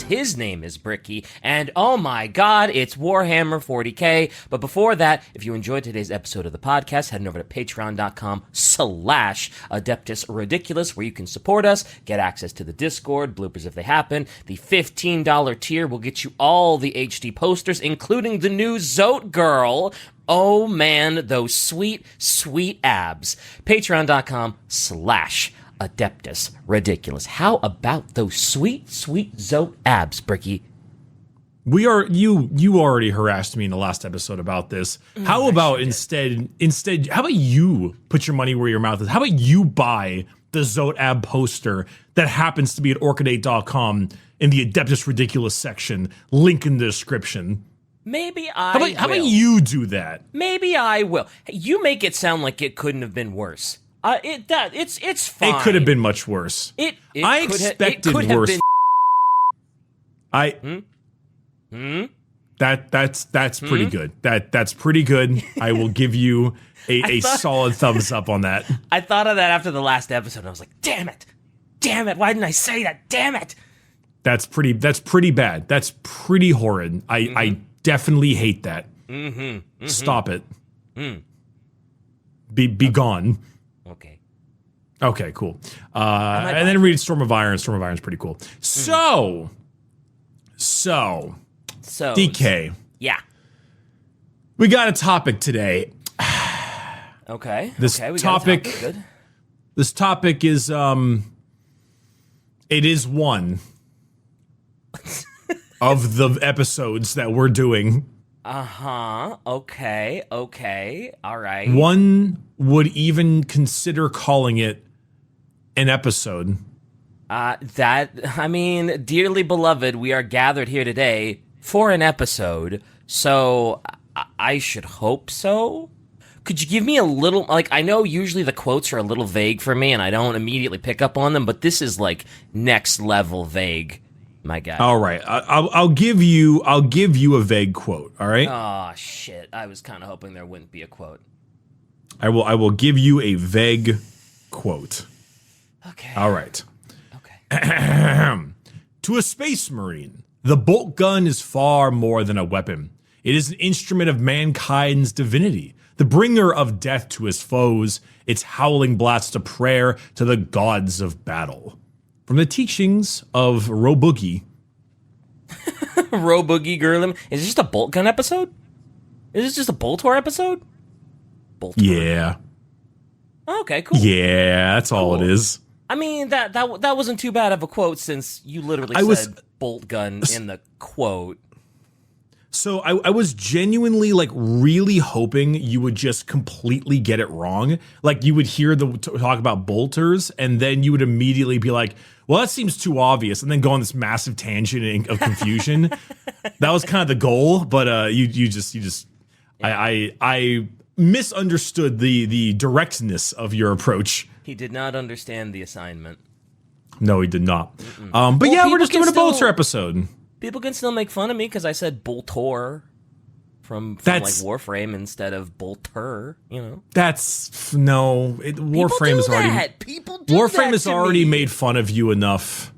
his name is Bricky, and oh my god, it's Warhammer 40k. But before that, if you enjoyed today's episode of the podcast, head over to patreon.com/Adeptus Ridiculous, where you can support us, get access to the Discord, bloopers if they happen. The $15 tier will get you all the HD posters, including the new Zote Girl. Oh man, those sweet, sweet abs. Patreon.com/Adeptus Ridiculous. How about those sweet, sweet Zote abs, Bricky? You already harassed me in the last episode about this. How about instead, how about you put your money where your mouth is? How about you buy the Zote ab poster that happens to be at orchidate.com in the Adeptus Ridiculous section, link in the description. Maybe I will. How about you do that? Maybe I will. You make it sound like it couldn't have been worse. It's fine. It could have been much worse. I expected worse. That's pretty good. That's pretty good. I will give you a solid thumbs up on that. I thought of that after the last episode. And I was like, damn it, why didn't I say that? Damn it. That's pretty bad. That's pretty horrid. I definitely hate that. Stop it. Be gone. Okay, cool. And then read Storm of Iron. Storm of Iron's pretty cool. So DK. Yeah. We got a topic today. Okay. This topic is it is one of the episodes that we're doing. Okay. All right. One would even consider calling it an episode. Dearly beloved, we are gathered here today for an episode, so I should hope so. Could you give me a little, I know usually the quotes are a little vague for me and I don't immediately pick up on them, but this is next level vague, my guy. All right. I'll give you a vague quote, all right? Oh, shit. I was kind of hoping there wouldn't be a quote. I will give you a vague quote. Okay. All right. Okay. To a space marine, the bolt gun is far more than a weapon. It is an instrument of mankind's divinity, the bringer of death to his foes, its howling blast a prayer to the gods of battle. From the teachings of Roboogie. Roboogie Gurlim. Is this just a bolt gun episode? Is this just a Boltor episode? Boltor. Yeah. Okay, cool. Yeah, that's all it is. I mean, that wasn't too bad of a quote since you literally said bolt gun in the quote. So I was genuinely really hoping you would just completely get it wrong. You would hear the talk about bolters and then you would immediately be like, well, that seems too obvious. And then go on this massive tangent of confusion. That was kind of the goal, but I misunderstood the directness of your approach. He did not understand the assignment. No, he did not. But yeah, we're just doing a Bolter episode. People can still make fun of me because I said Boltor from Warframe instead of Bolter, you know. Warframe is already... People do Warframe that has to already me. made fun of you enough.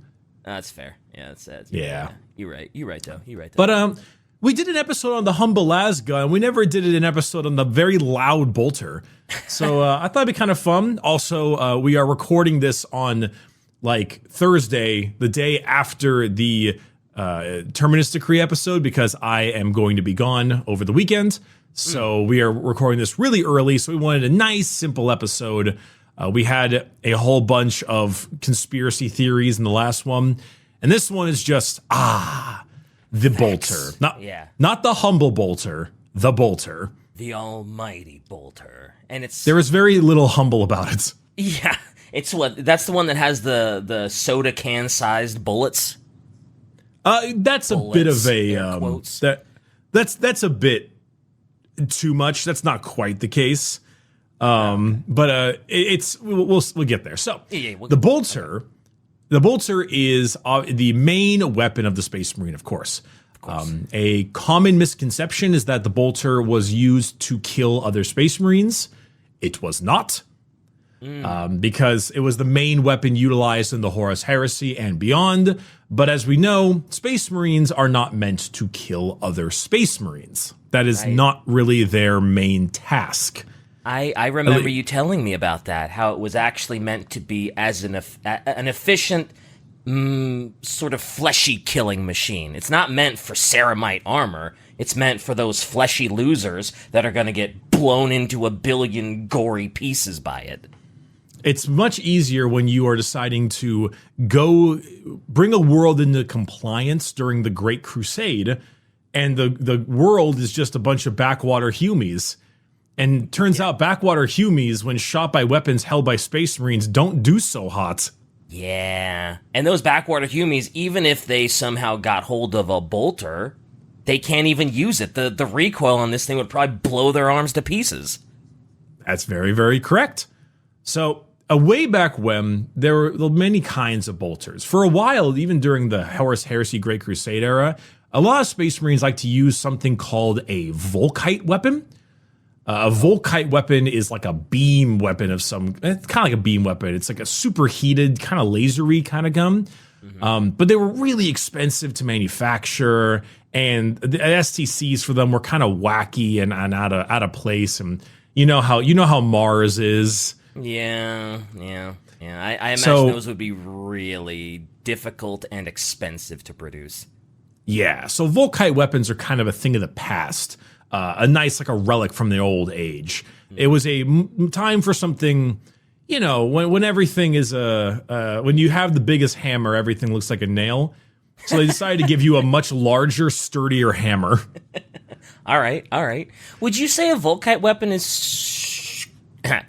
That's fair. Yeah, that's sad. Yeah. You're right. You're right, though. But we did an episode on the humble las gun. We never did an episode on the very loud bolter. So I thought it'd be kind of fun. Also, we are recording this on Thursday, the day after the Terminus Decree episode, because I am going to be gone over the weekend. So we are recording this really early. So we wanted a nice, simple episode. We had a whole bunch of conspiracy theories in the last one. And this one is just, the bolter. Not the humble bolter, the bolter. The almighty bolter. And there is very little humble about it. Yeah. That's the one that has the soda can sized bullets. That's bullets, a bit of a quotes. That's a bit too much. That's not quite the case. But we'll get there. So the bolter. The bolter is the main weapon of the Space Marine, of course. A common misconception is that the bolter was used to kill other Space Marines. It was not. because it was the main weapon utilized in the Horus Heresy and beyond. But as we know, Space Marines are not meant to kill other Space Marines. That is not really their main task. I remember you telling me about that, how it was actually meant to be as an efficient, sort of fleshy killing machine. It's not meant for ceramite armor. It's meant for those fleshy losers that are going to get blown into a billion gory pieces by it. It's much easier when you are deciding to go bring a world into compliance during the Great Crusade, and the world is just a bunch of backwater humies. And turns out backwater humies, when shot by weapons held by Space Marines, don't do so hot. Yeah. And those backwater humies, even if they somehow got hold of a bolter, they can't even use it. The recoil on this thing would probably blow their arms to pieces. That's very, very correct. So, way back when, there were many kinds of bolters. For a while, even during the Horus Heresy Great Crusade era, a lot of Space Marines like to use something called a Volkite weapon. A Volkite weapon is like a beam weapon of some, it's kind of like a beam weapon. It's like a superheated, kind of lasery kind of gun. But they were really expensive to manufacture, and the STCs for them were kind of wacky and out of place. And you know how Mars is. Yeah. I imagine those would be really difficult and expensive to produce. Yeah, so Volkite weapons are kind of a thing of the past. A nice, like a relic from the old age. It was a time for something, when everything is when you have the biggest hammer, everything looks like a nail. So they decided to give you a much larger, sturdier hammer. All right. Would you say a Volkite weapon is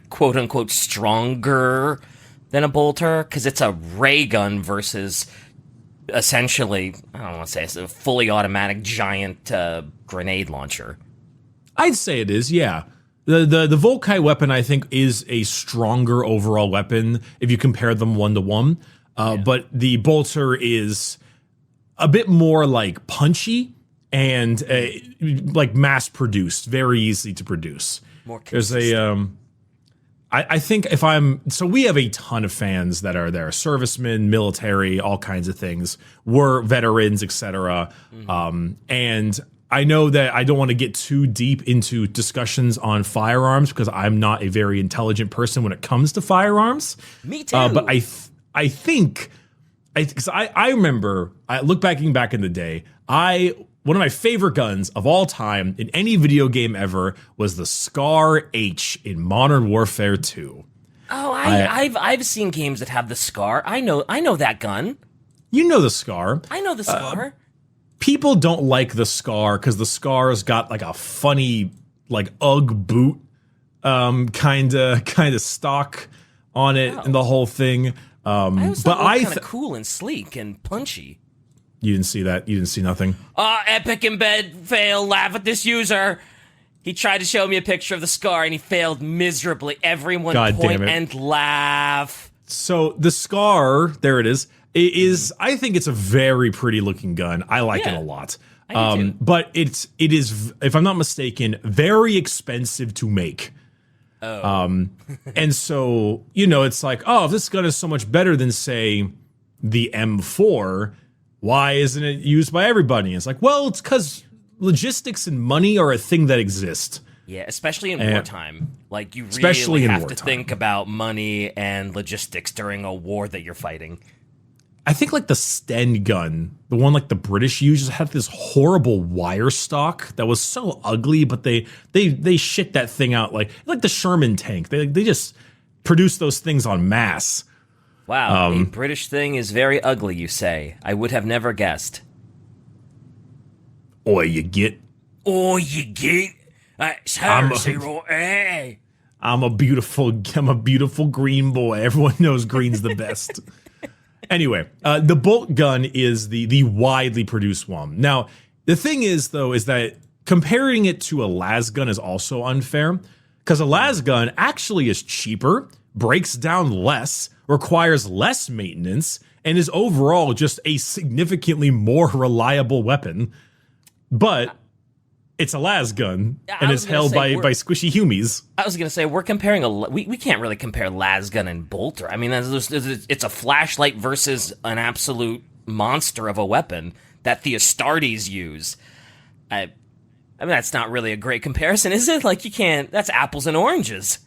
quote unquote stronger than a bolter? Because it's a ray gun versus essentially, I don't want to say it's a fully automatic giant grenade launcher. I'd say it is, yeah. The Volkite weapon, I think, is a stronger overall weapon if you compare them 1-to-1. But the bolter is a bit more like punchy and like mass produced, very easy to produce. More consistent. There's I think so we have a ton of fans that are there, servicemen, military, all kinds of things. We're veterans, etc. And I know that I don't want to get too deep into discussions on firearms because I'm not a very intelligent person when it comes to firearms. Me too. But I think, because I remember, looking back in the day, one of my favorite guns of all time in any video game ever was the Scar H in Modern Warfare 2. Oh, I've seen games that have the Scar. I know that gun. You know the Scar. I know the Scar. People don't like the Scar because the Scar's got like a funny, like Ugg boot kind of stock on it and the whole thing. I always thought it was kind of cool and sleek and punchy. You didn't see that? You didn't see nothing? Epic embed fail, laugh at this user. He tried to show me a picture of the Scar and he failed miserably. Everyone point and laugh. So the Scar, there it is. I think it's a very pretty looking gun. I like it a lot. I do too. But it is, if I'm not mistaken, very expensive to make. And so, it's like, if this gun is so much better than, say, the M4, why isn't it used by everybody? It's like, well, it's because logistics and money are a thing that exist. Yeah, especially in wartime. Like, you really have to think about money and logistics during a war that you're fighting. I think like the Sten gun, the one like the British used, had this horrible wire stock that was so ugly, but they shit that thing out like the Sherman tank. They just produce those things en masse. Wow, a British thing is very ugly, you say. I would have never guessed. You get. I'm a beautiful green boy. Everyone knows green's the best. Anyway, the Boltgun is the widely produced one. Now, the thing is, though, is that comparing it to a las gun is also unfair, because a las gun actually is cheaper, breaks down less, requires less maintenance, and is overall just a significantly more reliable weapon. But it's a las gun, I and was it's gonna held say, by squishy humies. I was gonna say we're comparing we can't really compare lasgun and bolter. I mean, it's a flashlight versus an absolute monster of a weapon that the Astartes use. I mean, that's not really a great comparison, is it? Like, you can't. That's apples and oranges.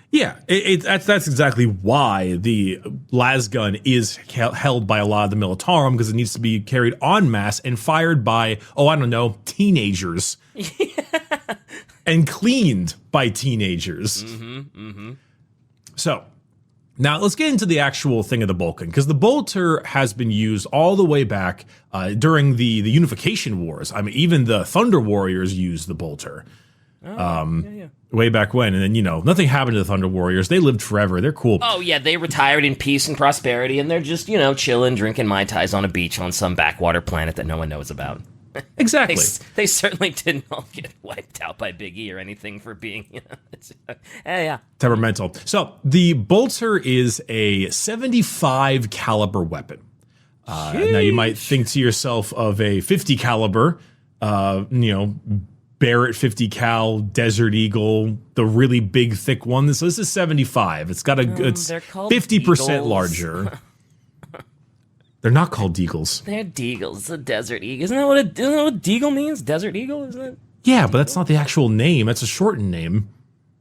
Yeah, that's exactly why the lasgun is held by a lot of the militarum, because it needs to be carried en masse and fired by, I don't know, teenagers. And cleaned by teenagers. So, now let's get into the actual thing of the Boltgun, because the Bolter has been used all the way back during the Unification Wars. I mean, even the Thunder Warriors used the Bolter. Way back when, and then, nothing happened to the Thunder Warriors. They lived forever. They're cool. Oh, yeah, they retired in peace and prosperity, and they're just, chilling, drinking Mai Tais on a beach on some backwater planet that no one knows about. Exactly. They certainly didn't all get wiped out by Big E or anything for being, yeah. Temperamental. So, the Bolter is a 75 caliber weapon. Now, you might think to yourself of a 50 caliber, Barrett 50 cal, Desert Eagle, the really big thick one. So this is 75. It's got it's 50% larger. They're not called Deagles. They're Deagles. It's a Desert Eagle. Isn't that what Deagle means? Desert Eagle, isn't it? Yeah, but that's not the actual name. That's a shortened name.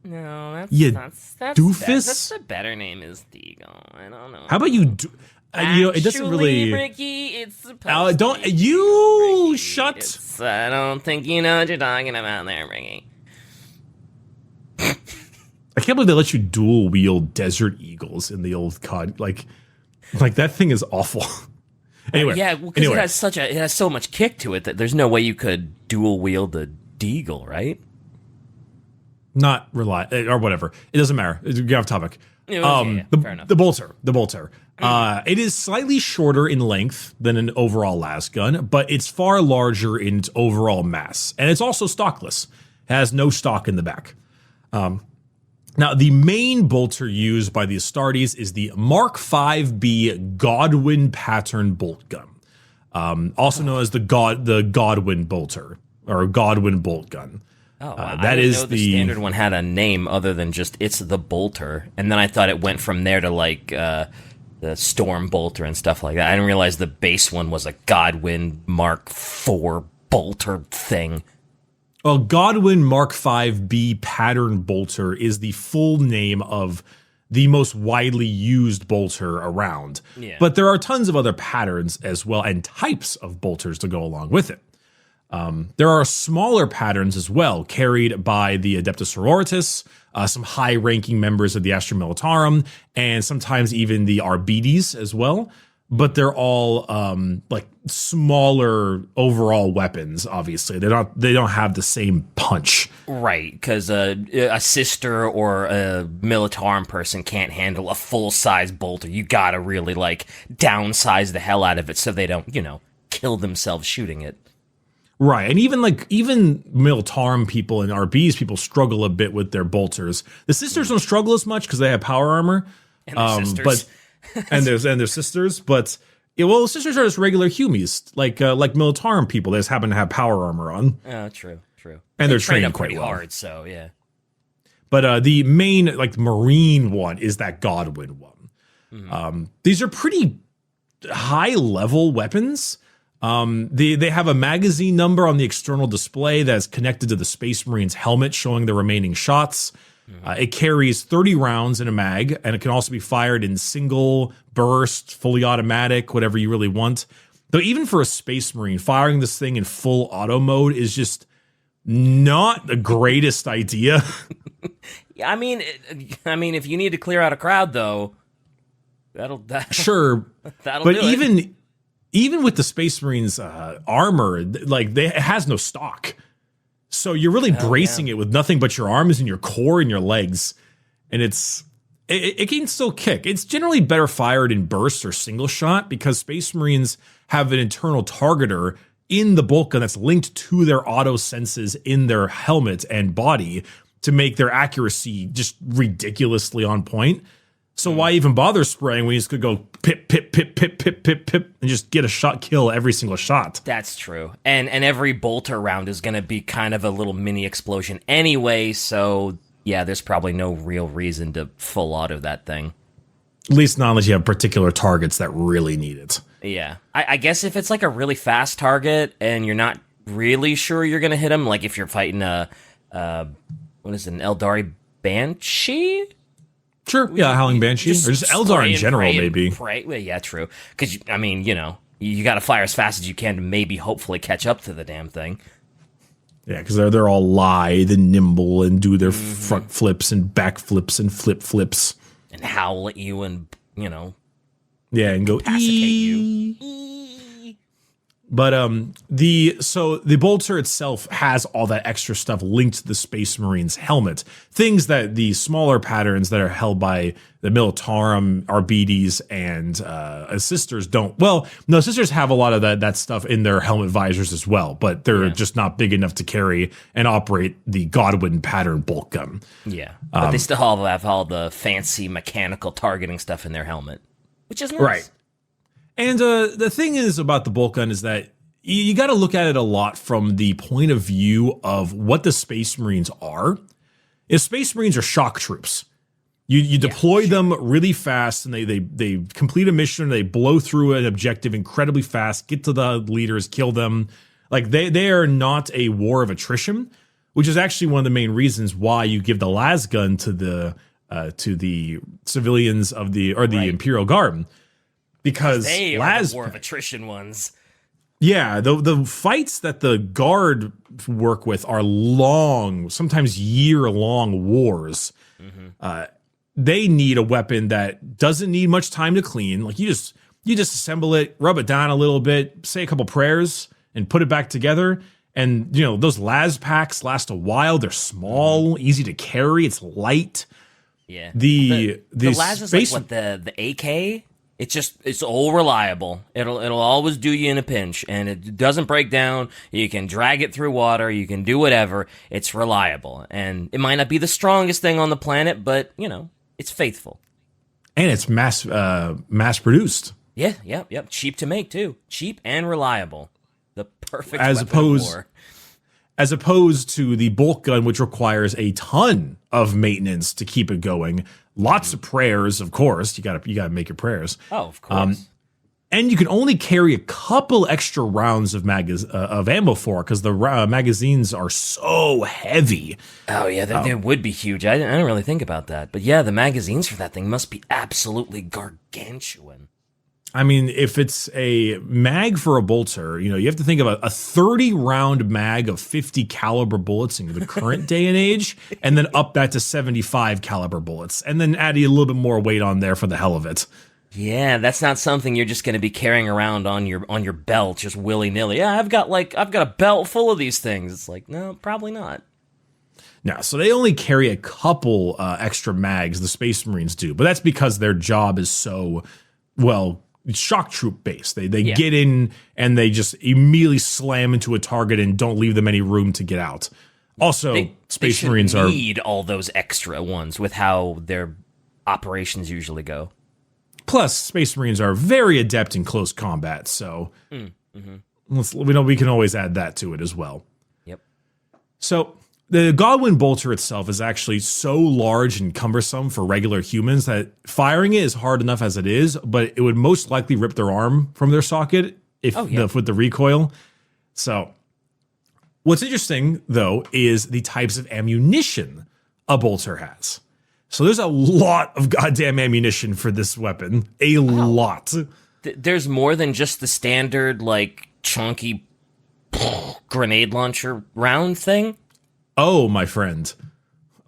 No, that's doofus. That's the better name is Deagle. I don't know. How about you? It doesn't really. Ricky, it's supposed don't to be you Ricky. shut? I don't think you know what you're talking about there, Ricky. I can't believe they let you dual wield Desert Eagles in the old COD. Like that thing is awful. Anyway, because it has so much kick to it that there's no way you could dual wield the Deagle, right? Not or whatever. It doesn't matter. Get off topic. Fair enough. The Bolter. It is slightly shorter in length than an overall lasgun, but it's far larger in its overall mass. And it's also stockless. It has no stock in the back. Now, the main bolter used by the Astartes is the Mark 5B Godwin pattern bolt gun, also known as the Godwin bolter or Godwin bolt gun. Oh, wow. I didn't know the standard one had a name other than just it's the bolter, and then I thought it went from there to like the Storm Bolter and stuff like that. I didn't realize the base one was a Godwin Mark IV bolter thing. Well, Godwin Mark 5B pattern bolter is the full name of the most widely used bolter around. Yeah. But there are tons of other patterns as well and types of bolters to go along with it. There are smaller patterns as well, carried by the Adeptus Sororitas, some high-ranking members of the Astra Militarum, and sometimes even the Arbites as well. But they're all like smaller overall weapons. Obviously, they don't have the same punch. Right, because a sister or a Militarum person can't handle a full-size bolter. You gotta really like downsize the hell out of it so they don't, kill themselves shooting it. Right, and even Militarum people and RBs people struggle a bit with their bolters. The sisters don't struggle as much because they have power armor, and their sisters. and their sisters. But the sisters are just regular humies, like Militarum people. They just happen to have power armor on. Oh, true, and they're trained trained quite pretty well. hard, so yeah. But the main Marine one is that Godwin one. Mm-hmm. These are pretty high level weapons. They have a magazine number on the external display that's connected to the Space Marine's helmet, showing the remaining shots. Mm-hmm. It carries 30 rounds in a mag, and it can also be fired in single burst, fully automatic, whatever you really want. Though even for a Space Marine, firing this thing in full auto mode is just not the greatest idea. I mean, if you need to clear out a crowd, though, sure. That'll but do even with the Space Marines armor, it has no stock. So you're really bracing it with nothing but your arms and your core and your legs. And it can still kick. It's generally better fired in bursts or single shot because Space Marines have an internal targeter in the Boltgun that's linked to their auto senses in their helmet and body to make their accuracy just ridiculously on point. So why even bother spraying when you just could go pip, pip, pip, pip, pip, pip, pip, and just get a shot kill every single shot? That's true. And every bolter round is going to be kind of a little mini explosion anyway, so yeah, there's probably no real reason to full auto that thing. At least not unless you have particular targets that really need it. Yeah. I guess if it's like a really fast target and you're not really sure you're going to hit him, like if you're fighting an Eldari Banshee? Sure, yeah, Howling Banshee. Or just Eldar in general, maybe. Well, yeah, true. Because, I mean, you know, you got to fire as fast as you can to maybe hopefully catch up to the damn thing. Yeah, because they're all lithe and nimble and do their front flips and back flips and flip flips. And howl at you and, you know. Yeah, and go, Passicate you. But the bolter itself has all that extra stuff linked to the Space Marine's helmet. Things that the smaller patterns that are held by the Militarum, Arbites, and Sisters don't. Well, no, Sisters have a lot of that stuff in their helmet visors as well, but they're just not big enough to carry and operate the Godwin pattern bolt gun. Yeah, but they still have all the fancy mechanical targeting stuff in their helmet, which is nice. Right. And the thing is about the bolt gun is that you got to look at it a lot from the point of view of what the Space Marines are. If Space Marines are shock troops, you deploy them really fast, and they complete a mission, they blow through an objective incredibly fast, get to the leaders, kill them. Like they are not a war of attrition, which is actually one of the main reasons why you give the las gun to the civilians of the Imperial Guard. Because they are the war of attrition ones. Yeah, the fights that the Guard work with are long, sometimes year-long wars. They need a weapon that doesn't need much time to clean. Like you just assemble it, rub it down a little bit, say a couple prayers, and put it back together. And you know those las packs last a while. They're small, easy to carry. It's light. Yeah, the las is like what the AK. It's all reliable. It'll always do you in a pinch, and it doesn't break down. You can drag it through water. You can do whatever. It's reliable, and it might not be the strongest thing on the planet, but you know it's faithful. And it's mass produced. Yeah, yep. Cheap to make too. Cheap and reliable. The perfect weapon of war. As opposed to the bolt gun, which requires a ton of maintenance to keep it going. Lots of prayers, of course. You gotta make your prayers. Oh, of course. And you can only carry a couple extra rounds of ammo for because the magazines are so heavy. Oh yeah, they would be huge. I didn't really think about that, but yeah, the magazines for that thing must be absolutely gargantuan. I mean, if it's a mag for a bolter, you know, you have to think of a 30-round mag of 50 caliber bullets in the current day and age, and then up that to 75 caliber bullets, and then add a little bit more weight on there for the hell of it. Yeah, that's not something you're just going to be carrying around on your belt just willy-nilly. Yeah, I've got a belt full of these things. It's like, no, probably not. No, so they only carry a couple extra mags, the Space Marines do, but that's because their job is so, well, shock troop based. They get in and they just immediately slam into a target and don't leave them any room to get out. Also, Space Marines need all those extra ones with how their operations usually go. Plus, Space Marines are very adept in close combat, so we can always add that to it as well. Yep. So the Godwin bolter itself is actually so large and cumbersome for regular humans that firing it is hard enough as it is, but it would most likely rip their arm from their socket with the recoil. So what's interesting, though, is the types of ammunition a bolter has. So there's a lot of goddamn ammunition for this weapon. A lot. There's more than just the standard, like, chunky grenade launcher round thing? Oh, my friend.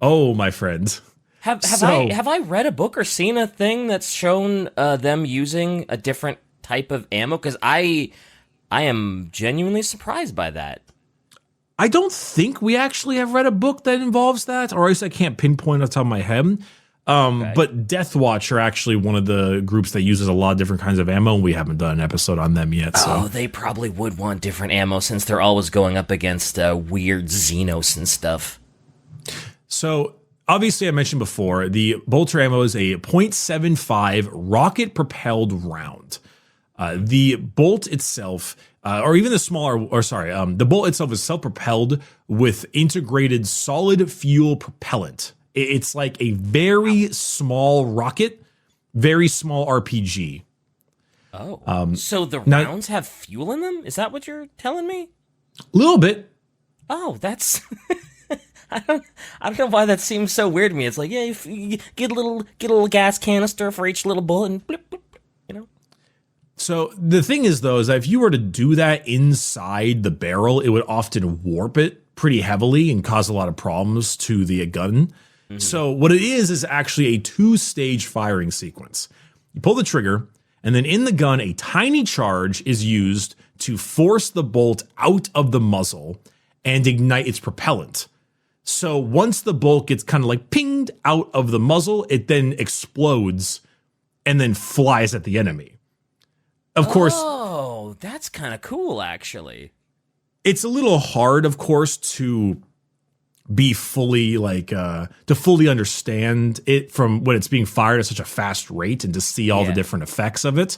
Have I read a book or seen a thing that's shown them using a different type of ammo? Because I am genuinely surprised by that. I don't think we actually have read a book that involves that, or at least I can't pinpoint off the top of my head. Okay. But Death Watch are actually one of the groups that uses a lot of different kinds of ammo, and we haven't done an episode on them yet. So. Oh, they probably would want different ammo since they're always going up against weird Xenos and stuff. So obviously, I mentioned before, the bolter ammo is a .75 rocket-propelled round. The bolt itself, or even the the bolt itself is self-propelled with integrated solid fuel propellant. It's like a very small rocket, very small RPG. Oh, so the rounds have fuel in them? Is that what you're telling me? A little bit. Oh, that's I don't know why that seems so weird to me. It's like, yeah, you get a little gas canister for each little bullet, and blip, blip, you know. So the thing is, though, is that if you were to do that inside the barrel, it would often warp it pretty heavily and cause a lot of problems to the gun. Mm-hmm. So what it is actually a 2-stage firing sequence. You pull the trigger, and then in the gun, a tiny charge is used to force the bolt out of the muzzle and ignite its propellant. So once the bolt gets kind of like pinged out of the muzzle, it then explodes and then flies at the enemy. Of course. Oh, that's kind of cool, actually. It's a little hard, of course, to be fully to fully understand it from when it's being fired at such a fast rate and to see all the different effects of it.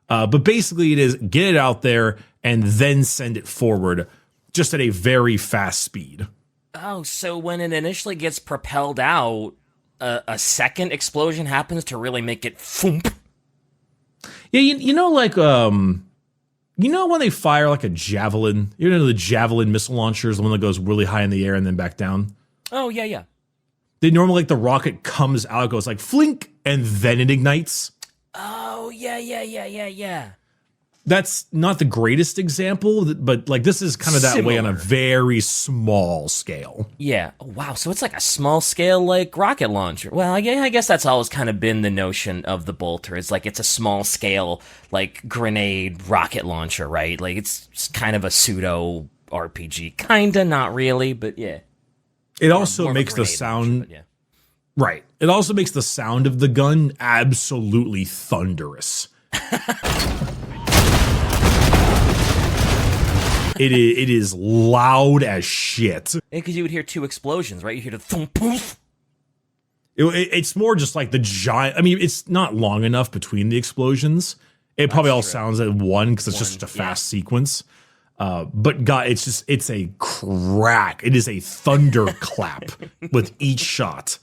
But basically it is get it out there and then send it forward just at a very fast speed. Oh, so when it initially gets propelled out, a second explosion happens to really make it thump. Yeah, you know, like, you know when they fire like a javelin? You know the javelin missile launchers, the one that goes really high in the air and then back down? Oh, yeah, yeah. They normally, like, the rocket comes out, goes like flink, and then it ignites. Oh, yeah. That's not the greatest example, but like this is kind of that way on a very small scale. Yeah. Oh, wow. So it's like a small scale, like rocket launcher. Well, I guess that's always kind of been the notion of the bolter. It's like it's a small scale, like grenade rocket launcher, right? Like it's kind of a pseudo RPG. Kinda, not really, but yeah. It also makes the sound. Launcher, yeah. Right. It also makes the sound of the gun absolutely thunderous. It is loud as shit. Because you would hear 2 explosions, right? You hear the thump, poof. It's more just like the giant. I mean, it's not long enough between the explosions. It probably all sounds at one because it's just such a fast sequence. But God, it's a crack. It is a thunderclap with each shot,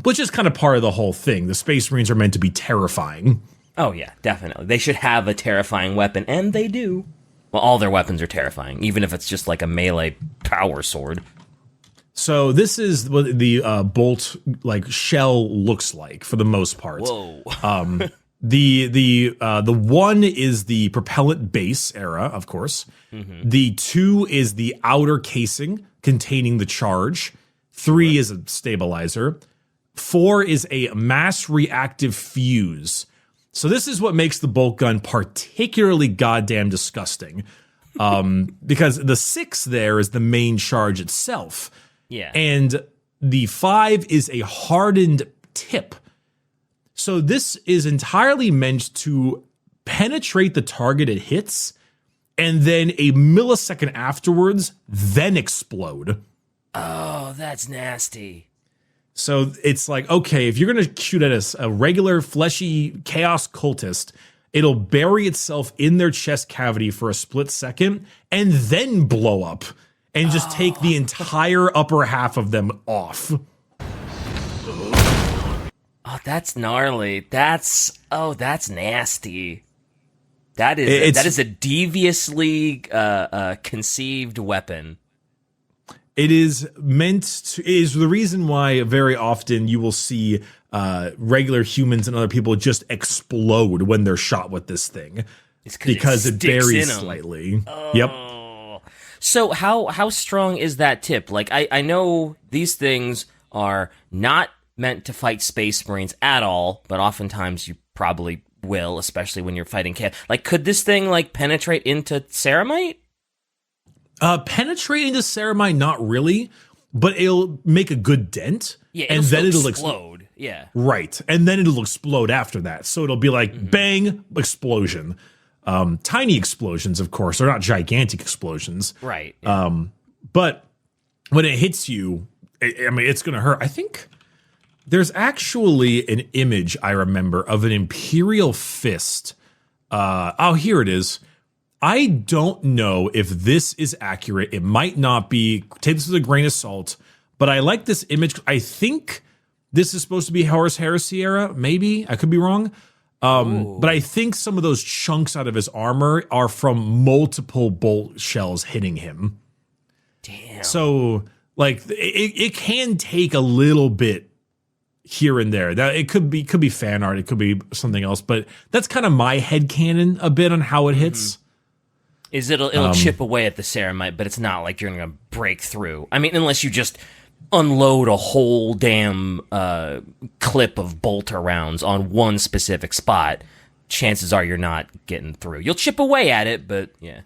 which is kind of part of the whole thing. The Space Marines are meant to be terrifying. Oh, yeah, definitely. They should have a terrifying weapon, and they do. Well, all their weapons are terrifying, even if it's just like a melee power sword. So this is what the bolt like shell looks like for the most part. Whoa. The one is the propellant base era, of course. Mm-hmm. The 2 is the outer casing containing the charge. 3 is a stabilizer. 4 is a mass reactive fuse. So this is what makes the bolt gun particularly goddamn disgusting, because the 6 there is the main charge itself. Yeah. And the 5 is a hardened tip. So this is entirely meant to penetrate the target it hits, and then a millisecond afterwards, then explode. Oh, that's nasty. So it's like, okay, if you're going to shoot at a regular fleshy chaos cultist, it'll bury itself in their chest cavity for a split second and then blow up and just take the entire upper half of them off. Oh, that's gnarly. That's nasty. That is a Devious League conceived weapon. It is meant to, it is the reason why very often you will see regular humans and other people just explode when they're shot with this thing. Because it buries slightly. Oh. Yep. So how strong is that tip? Like, I know these things are not meant to fight Space Marines at all, but oftentimes you probably will, especially when you're fighting Like, could this thing, like, penetrate into Ceramite? Penetrating the Ceramite, not really, but it'll make a good dent. Yeah, and then it'll explode. Yeah. Right. And then it'll explode after that. So it'll be like, bang, explosion. Tiny explosions, of course. They're not gigantic explosions. Right. Yeah. But when it hits you, I mean, it's going to hurt. I think there's actually an image I remember of an Imperial Fist. Here it is. I don't know if this is accurate. It might not be. Take this with a grain of salt. But I like this image. I think this is supposed to be Horus Heresy era. Maybe. I could be wrong. But I think some of those chunks out of his armor are from multiple bolt shells hitting him. Damn. So, like, it can take a little bit here and there. That it could be fan art. It could be something else. But that's kind of my headcanon a bit on how it hits. Is it'll chip away at the ceramite, but it's not like you're going to break through. I mean, unless you just unload a whole damn clip of bolter rounds on one specific spot, chances are you're not getting through. You'll chip away at it, but yeah.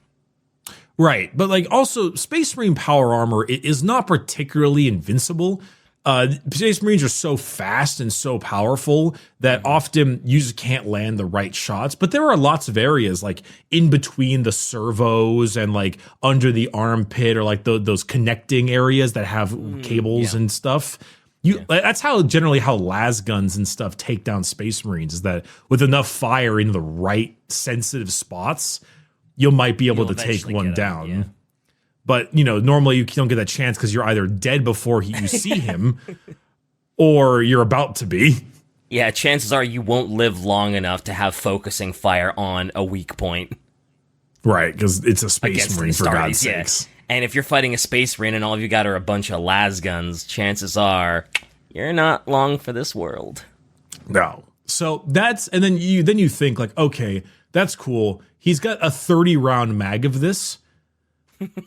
Right. But like also Space Marine power armor is not particularly invincible. Space Marines are so fast and so powerful that often you just can't land the right shots. But there are lots of areas like in between the servos and like under the armpit or like those connecting areas that have cables and stuff. That's generally how las guns and stuff take down Space Marines, is that with enough fire in the right sensitive spots, you might be able to take one down. Yeah. But, normally you don't get that chance because you're either dead before you see him or you're about to be. Yeah, chances are you won't live long enough to have focusing fire on a weak point. Right, because it's a Space Marine, for God's sakes. And if you're fighting a Space Marine and all you got are a bunch of las guns, chances are you're not long for this world. No. So and then you think like, okay, that's cool. He's got a 30-round mag of this.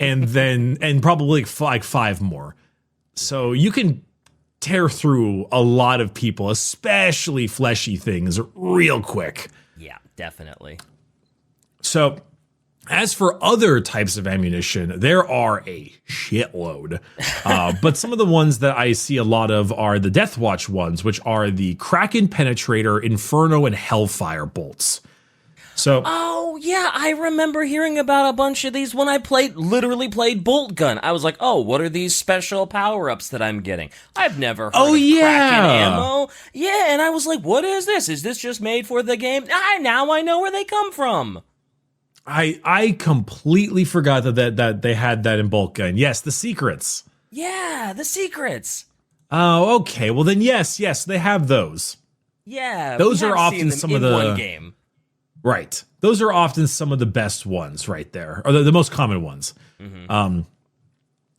and probably like 5 more. So you can tear through a lot of people, especially fleshy things, real quick. Yeah, definitely. So as for other types of ammunition, there are a shitload. But some of the ones that I see a lot of are the Death Watch ones, which are the Kraken Penetrator, Inferno, and Hellfire Bolts. So, oh, yeah, I remember hearing about a bunch of these when I literally played Boltgun. I was like, oh, what are these special power-ups that I'm getting? I've never heard of Kraken ammo. Yeah, and I was like, what is this? Is this just made for the game? Now I know where they come from. I completely forgot that they had that in Boltgun. Yes, the secrets. Yeah, the secrets. Oh, okay. Well, then yes, they have those. Yeah, those are often some of the one game. Right. Those are often some of the best ones right there, or the most common ones. Mm-hmm.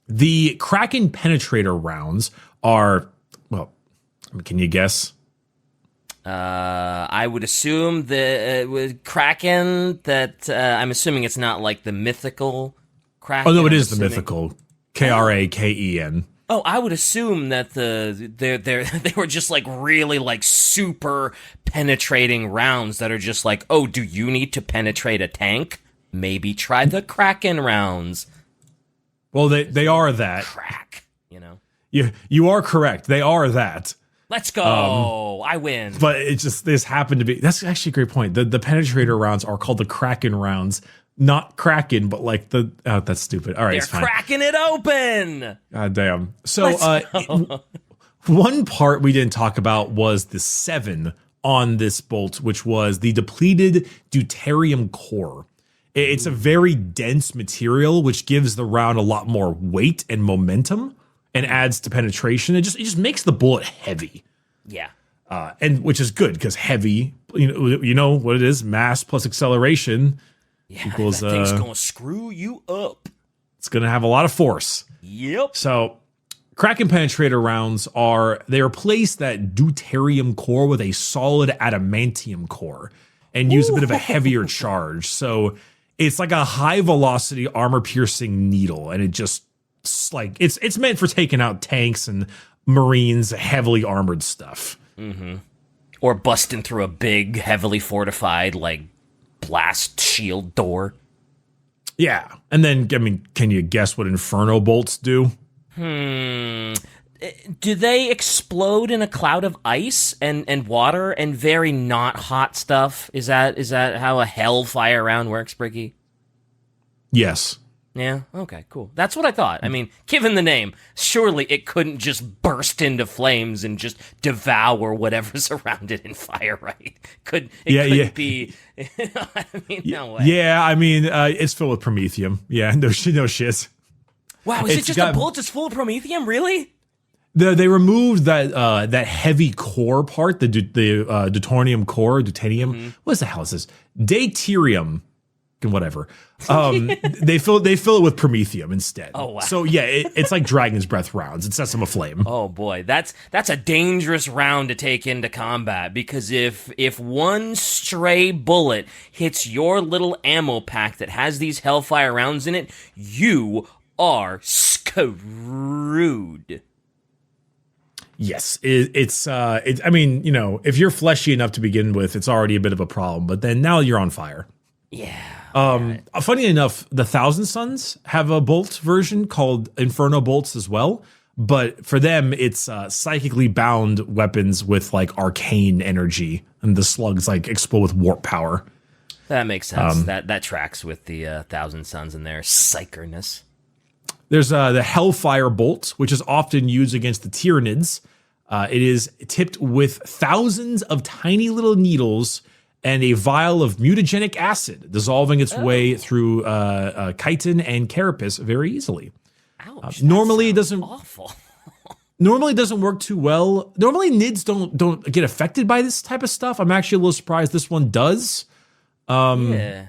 The Kraken Penetrator rounds are, well, can you guess? I would assume with Kraken that I'm assuming it's not like the mythical Kraken. Oh, no, it is the mythical. Kraken. Oh, I would assume that they were just like really like super penetrating rounds that are just like, oh, do you need to penetrate a tank? Maybe try the Kraken rounds. Well, they are that. Crack, You are correct. They are that. Let's go. I win. But this happened to be, that's actually a great point. The penetrator rounds are called the Kraken rounds. Not Kraken, but like that's stupid. All right, it's fine. They're cracking it open. God damn. So one part we didn't talk about was the 7 on this bolt, which was the depleted deuterium core. It's a very dense material, which gives the round a lot more weight and momentum and adds to penetration. It just makes the bullet heavy. Yeah. And which is good because heavy, you know what it is, mass plus acceleration. Yeah, equals, that thing's gonna screw you up. It's gonna have a lot of force. Yep. So, Kraken Penetrator rounds they replace that deuterium core with a solid adamantium core and use a bit of a heavier charge. So, it's like a high velocity armor piercing needle, and it just like it's meant for taking out tanks and Marines, heavily armored stuff. Mm-hmm. Or busting through a big, heavily fortified like blast shield door. Yeah. And then, can you guess what Inferno bolts do? Do they explode in a cloud of ice and water and very not hot stuff? Is that how a Hellfire round works, Bricky? Yes. Yeah, okay, cool. That's what I thought. I mean, given the name, surely it couldn't just burst into flames and just devour whatever's around it in fire, right? Couldn't be... I mean, no way. Yeah, I mean, it's filled with promethium. Yeah, no shit. Wow, is it just a bullet just full of promethium? Really? They removed that heavy core part, the deuterium core, deuterium. What the hell is this? Deuterium, whatever. They fill it with promethium instead. Oh wow! So yeah, it's like dragon's breath rounds. It sets them aflame. Oh boy, that's a dangerous round to take into combat, because if one stray bullet hits your little ammo pack that has these Hellfire rounds in it, you are screwed. Yes, it's. I mean, if you're fleshy enough to begin with, it's already a bit of a problem. But then now you're on fire. Yeah. Funny enough, the Thousand Sons have a bolt version called Inferno Bolts as well. But for them, it's psychically bound weapons with like arcane energy, and the slugs like explode with warp power. That makes sense. That tracks with the Thousand Sons and their psycherness. There's the Hellfire Bolt, which is often used against the Tyranids. It is tipped with thousands of tiny little needles and a vial of mutagenic acid, dissolving its way through chitin and carapace very easily. Ouch! Normally, it doesn't. Awful. Normally, it doesn't work too well. Normally, nids don't get affected by this type of stuff. I'm actually a little surprised this one does. Yeah.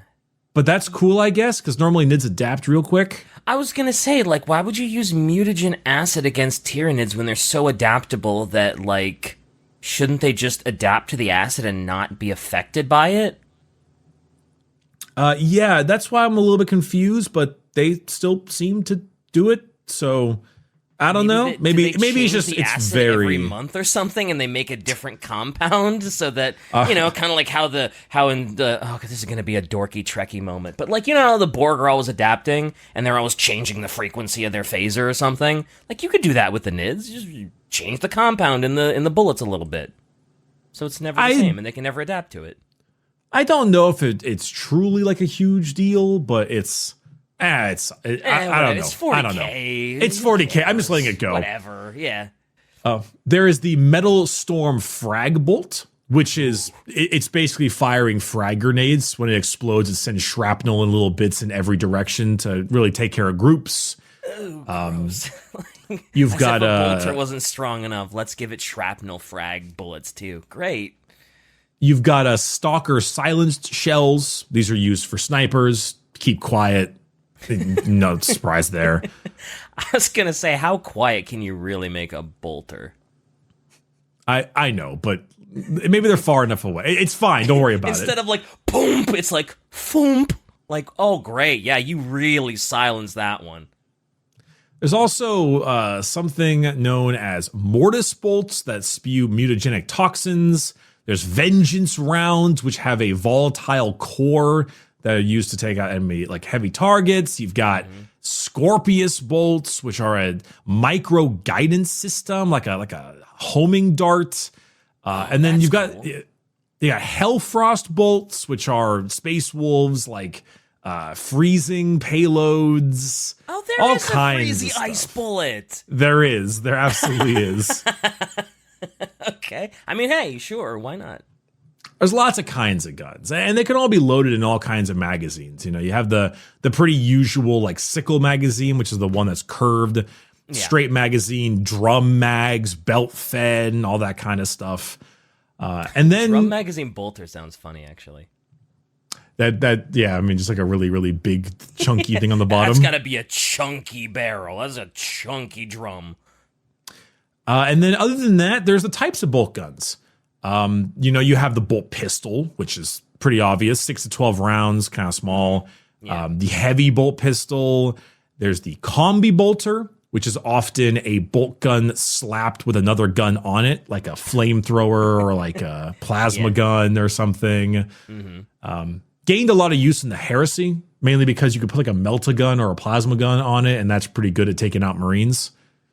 But that's cool, I guess, because normally nids adapt real quick. I was gonna say, like, why would you use mutagen acid against Tyranids when they're so adaptable that, like, shouldn't they just adapt to the acid and not be affected by it? Yeah, that's why I'm a little bit confused, but they still seem to do it. So I don't know. Maybe it's just it's very every month or something, and they make a different compound so that kind of like how in the this is gonna be a dorky Trekkie moment, but like how the Borg are always adapting and they're always changing the frequency of their phaser or something. Like you could do that with the nids, just change the compound in the bullets a little bit, so it's never the same and they can never adapt to it. I don't know if it's truly like a huge deal, but it's. I don't know. It's 40K. I don't know. It's 40K. I'm just letting it go. Whatever. Yeah. There is the Metal Storm Frag Bolt, which is it's basically firing frag grenades. When it explodes, it sends shrapnel in little bits in every direction to really take care of groups. You've got a bolter wasn't strong enough. Let's give it shrapnel frag bullets too. Great. You've got a Stalker silenced shells. These are used for snipers. Keep quiet. No surprise there. I was gonna say, how quiet can you really make a bolter? I know, but maybe they're far enough away. It's fine. Don't worry about it. Instead of like boom, it's like foomp. Like, oh great, yeah, you really silenced that one. There's also something known as mortis bolts that spew mutagenic toxins. There's vengeance rounds, which have a volatile core that are used to take out enemy like heavy targets. You've got Scorpius bolts, which are a micro guidance system, like a homing dart. And then you've got Hellfrost bolts, which are space wolves, like freezing payloads. Oh, there all is kinds a freezy ice bullet. There is. There absolutely is. Okay. I mean, hey, sure, why not? There's lots of kinds of guns, and they can all be loaded in all kinds of magazines. You have the pretty usual like sickle magazine, which is the one that's curved, straight magazine, drum mags, belt fed, and all that kind of stuff. And then drum magazine bolter sounds funny, actually. Yeah, I mean, just like a really, really big, chunky thing on the bottom. That's got to be a chunky barrel. That's a chunky drum. And then other than that, there's the types of bolt guns. You have the bolt pistol, which is pretty obvious, 6 to 12 rounds, kind of small. Yeah. The heavy bolt pistol. There's the Combi Bolter, which is often a bolt gun slapped with another gun on it, like a flamethrower or like a plasma gun or something. Mm-hmm. Gained a lot of use in the Heresy, mainly because you could put like a melta-gun or a plasma gun on it, and that's pretty good at taking out Marines.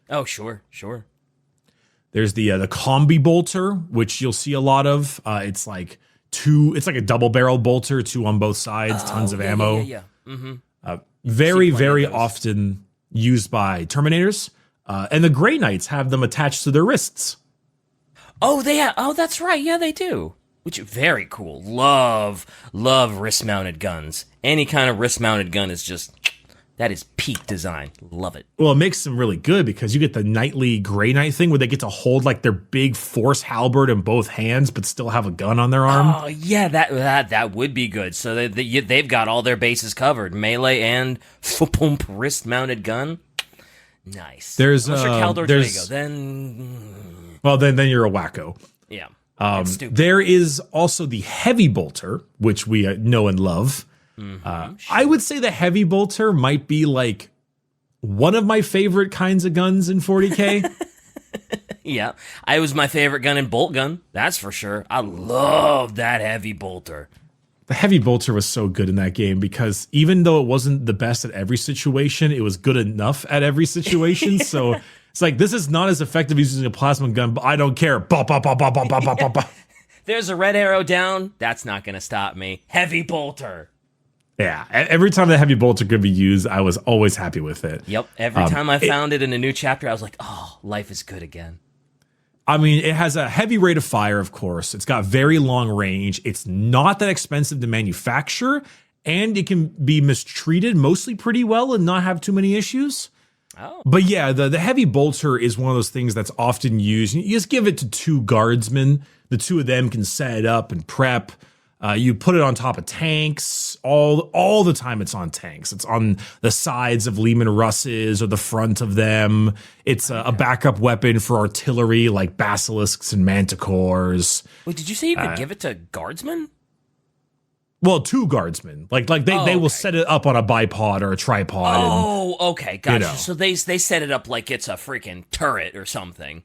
Oh, sure. There's the Combi Bolter, which you'll see a lot of. It's like a double barrel bolter, 2 on both sides, tons of ammo. Yeah. Mm-hmm. Very, very often used by Terminators. And the Grey Knights have them attached to their wrists. Oh, that's right. Yeah, they do. Which, very cool. Love wrist-mounted guns. Any kind of wrist-mounted gun is just, that is peak design. Love it. Well, it makes them really good because you get the knightly Grey Knight thing where they get to hold like their big force halberd in both hands but still have a gun on their arm. Oh, yeah, that would be good. So they've got all their bases covered. Melee and wrist-mounted gun. Nice. There's Caldor then... Well, then you're a wacko. Yeah. There is also the Heavy Bolter, which we know and love. Sure. I would say the Heavy Bolter might be like one of my favorite kinds of guns in 40K. Yeah, it was my favorite gun in Boltgun. That's for sure. I love that Heavy Bolter. The Heavy Bolter was so good in that game because even though it wasn't the best at every situation, it was good enough at every situation. So it's like, this is not as effective as using a plasma gun, but I don't care. Bah, bah, bah, bah, bah, bah, bah, bah, bah. There's a red arrow down. That's not going to stop me. Heavy Bolter. Yeah, every time the Heavy Bolter could be used, I was always happy with it. Yep, every time I found it in a new chapter, I was like, oh, life is good again. I mean, it has a heavy rate of fire, of course. It's got very long range. It's not that expensive to manufacture, and it can be mistreated mostly pretty well and not have too many issues. Oh. But yeah, the Heavy Bolter is one of those things that's often used. You just give it to two guardsmen. The two of them can set it up and prep. You put it on top of tanks all the time. It's on tanks. It's on the sides of Lehman Russes or the front of them. It's a backup weapon for artillery like basilisks and manticores. Wait, did you say you could give it to guardsmen? Well, two guardsmen. Like they will set it up on a bipod or a tripod. Oh, okay, gotcha. You know. So they set it up like it's a freaking turret or something.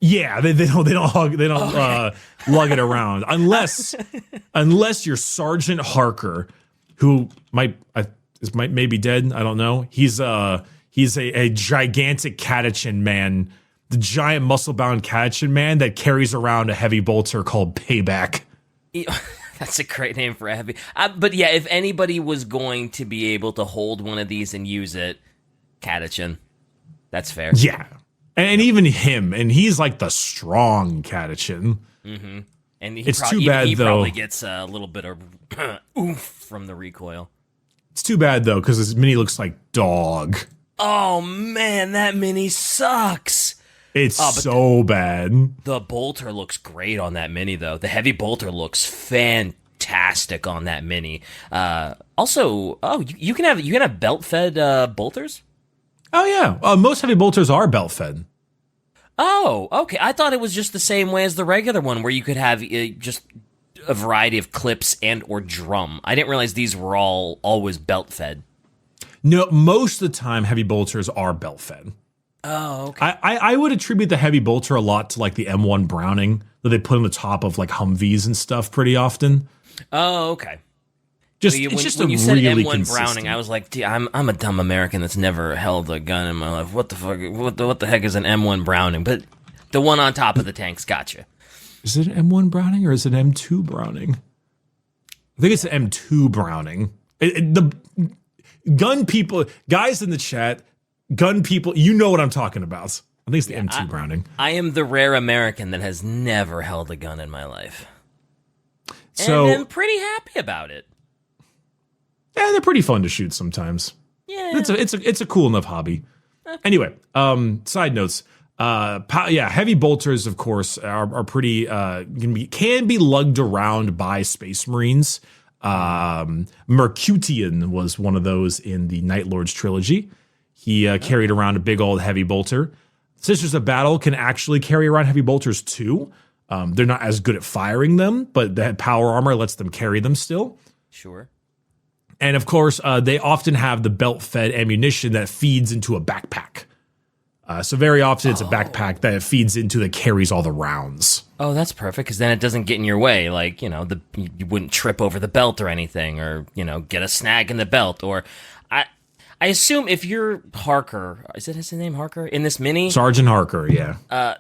Yeah, they don't lug it around unless you're Sergeant Harker, who might be dead. I don't know. He's a gigantic catechin man, the giant muscle bound catechin man that carries around a Heavy Bolter called Payback. That's a great name for a heavy. But yeah, if anybody was going to be able to hold one of these and use it, catechin. That's fair. Yeah. And even him, and he's like the strong catechin. Mm-hmm. And it's too bad, he though. Probably gets a little bit of oomph from the recoil. It's too bad, though, because his mini looks like dog. Oh, man, that mini sucks. It's so bad. The Bolter looks great on that mini, though. The Heavy Bolter looks fantastic on that mini. Also, you can have belt-fed bolters? Oh, yeah. Most Heavy Bolters are belt-fed. Oh, okay. I thought it was just the same way as the regular one, where you could have just a variety of clips and or drum. I didn't realize these were always belt-fed. No, most of the time, Heavy Bolters are belt-fed. Oh, okay. I would attribute the Heavy Bolter a lot to, like, the M1 Browning that they put on the top of, like, Humvees and stuff pretty often. Oh, okay. When you said M1 Browning, I was like, I'm a dumb American that's never held a gun in my life. What the fuck? What the heck is an M1 Browning? But the one on top of the tanks, gotcha. Is it an M1 Browning or is it an M2 Browning? I think it's an M2 Browning. The gun people, guys in the chat, gun people, you know what I'm talking about. I think it's the M2 Browning. I am the rare American that has never held a gun in my life. So, and I'm pretty happy about it. Yeah, they're pretty fun to shoot sometimes. Yeah, it's a cool enough hobby. Anyway, side notes. Heavy bolters, of course, are pretty can be lugged around by Space Marines. Mercutian was one of those in the Night Lords trilogy. He carried around a big old heavy bolter. Sisters of Battle can actually carry around heavy bolters too. They're not as good at firing them, but that power armor lets them carry them still. Sure. And of course, they often have the belt-fed ammunition that feeds into a backpack. So very often it's a backpack that feeds into that carries all the rounds. Oh, that's perfect, because then it doesn't get in your way. Like, you wouldn't trip over the belt or anything, or, get a snag in the belt. Or I assume if you're Harker, is it his name Harker, in this mini? Sergeant Harker, yeah.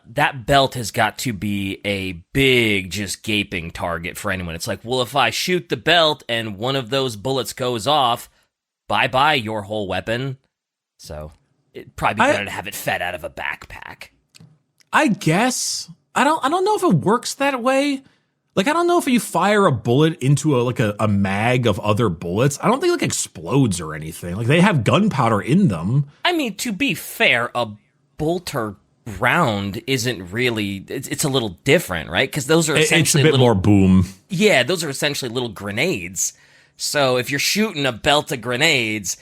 That belt has got to be a big, just gaping target for anyone. It's like, well, if I shoot the belt and one of those bullets goes off, bye-bye your whole weapon. So it'd probably be better to have it fed out of a backpack. I guess. I don't know if it works that way. Like, I don't know if you fire a bullet into a mag of other bullets. I don't think it explodes or anything. Like, they have gunpowder in them. I mean, to be fair, a bolter round isn't really. It's a little different, right? Because those are essentially it's a bit more boom. Yeah, those are essentially little grenades. So if you're shooting a belt of grenades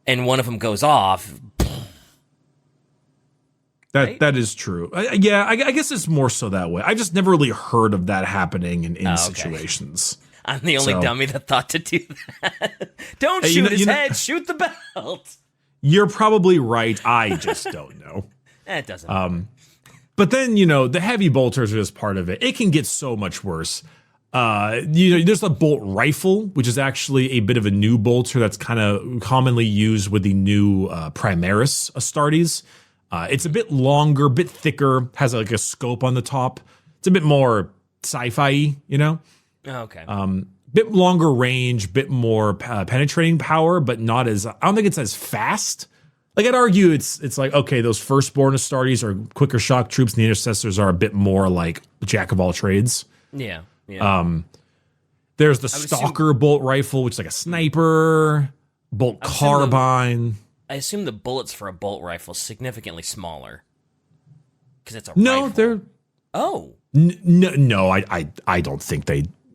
and one of them goes off. That is true. I guess it's more so that way. I just never really heard of that happening in situations. I'm the only dummy that thought to do that. Don't shoot his head, shoot the belt. You're probably right. I just don't know. It doesn't matter. But then, the heavy bolters are just part of it. It can get so much worse. There's a bolt rifle, which is actually a bit of a new bolter that's kind of commonly used with the new Primaris Astartes. It's a bit longer, bit thicker, has like a scope on the top. It's a bit more sci-fi, Okay. Bit longer range, bit more penetrating power, but not as. I don't think it's as fast. Like, I'd argue it's like, okay, those firstborn Astartes are quicker shock troops, and the intercessors are a bit more like jack of all trades. Yeah. There's the Stalker bolt rifle, which is like a sniper, bolt carbine. I assume the bullets for a bolt rifle significantly smaller because it's a no, rifle. They're no. I don't think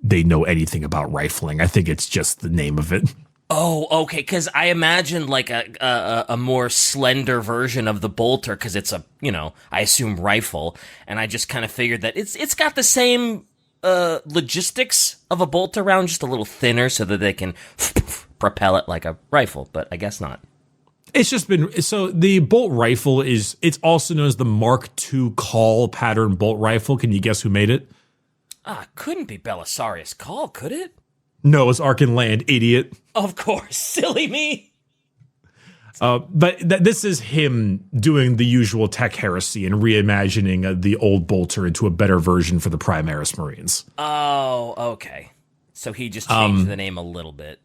they know anything about rifling. I think it's just the name of it. Oh, okay. Because I imagined like a more slender version of the bolter because it's I assume rifle, and I just kind of figured that it's got the same logistics of a bolter round, just a little thinner, so that they can propel it like a rifle. But I guess not. It's just been so the bolt rifle it's also known as the Mark II call pattern bolt rifle. Can you guess who made it? Couldn't be Belisarius Call, could it? No, it's Ark and Land, idiot. Of course, silly me. But this is him doing the usual tech heresy and reimagining the old bolter into a better version for the Primaris Marines. Oh, okay. So he just changed the name a little bit.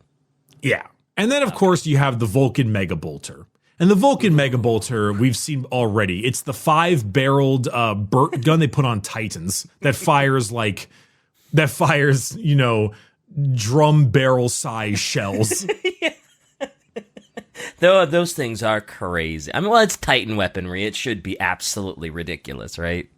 Yeah. And then, of course, you have the Vulcan Mega Bolter. And the Vulcan Mega Bolter, we've seen already. It's the 5-barreled Burt gun they put on Titans that fires, drum barrel size shells. Though those things are crazy. I mean, well, it's Titan weaponry. It should be absolutely ridiculous, right?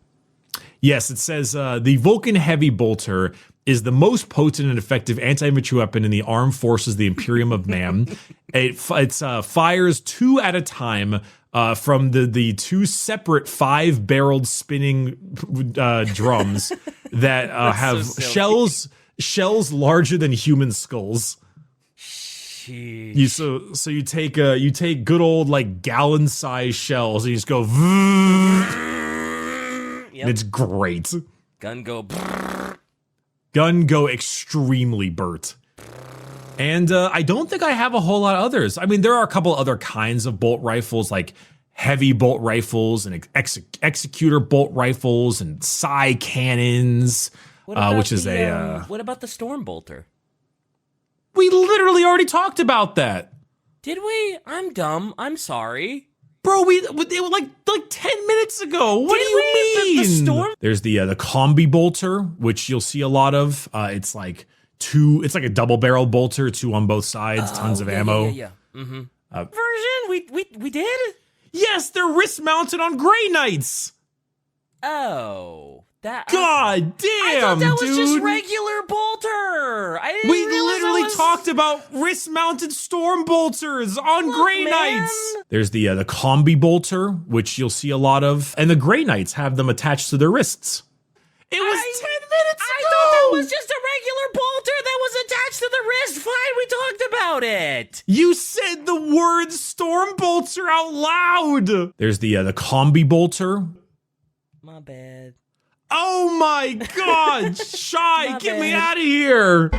Yes, it says the Vulcan Heavy Bolter is the most potent and effective anti-infantry weapon in the armed forces of the Imperium of Man. It fires 2 at a time from the 2 separate 5-barreled spinning drums that have shells larger than human skulls. So you take good old like gallon-sized shells and you just go. Yep. It's great. Gun go extremely Burt. And I don't think I have a whole lot of others. I mean, there are a couple other kinds of bolt rifles, like heavy bolt rifles and executor bolt rifles and psi cannons, which is what about the Storm Bolter? We literally already talked about that. Did we? I'm dumb. I'm sorry. Bro, they were like 10 minutes ago. What do you mean? The Storm? There's the Combi Bolter, which you'll see a lot of. It's like a double barrel bolter, 2 on both sides, tons of ammo. Yeah. Mm-hmm. Version? We did? Yes, they're wrist mounted on Grey Knights. Oh. God damn, I thought that dude. was just regular bolter. We literally talked about wrist-mounted storm bolters on Grey Knights. There's the Combi Bolter, which you'll see a lot of, and the Grey Knights have them attached to their wrists. It was 10 minutes ago. I thought that was just a regular bolter that was attached to the wrist. Fine, we talked about it. You said the word storm bolter out loud. There's the Combi Bolter. My bad. Oh my God, Shy, get me out of here.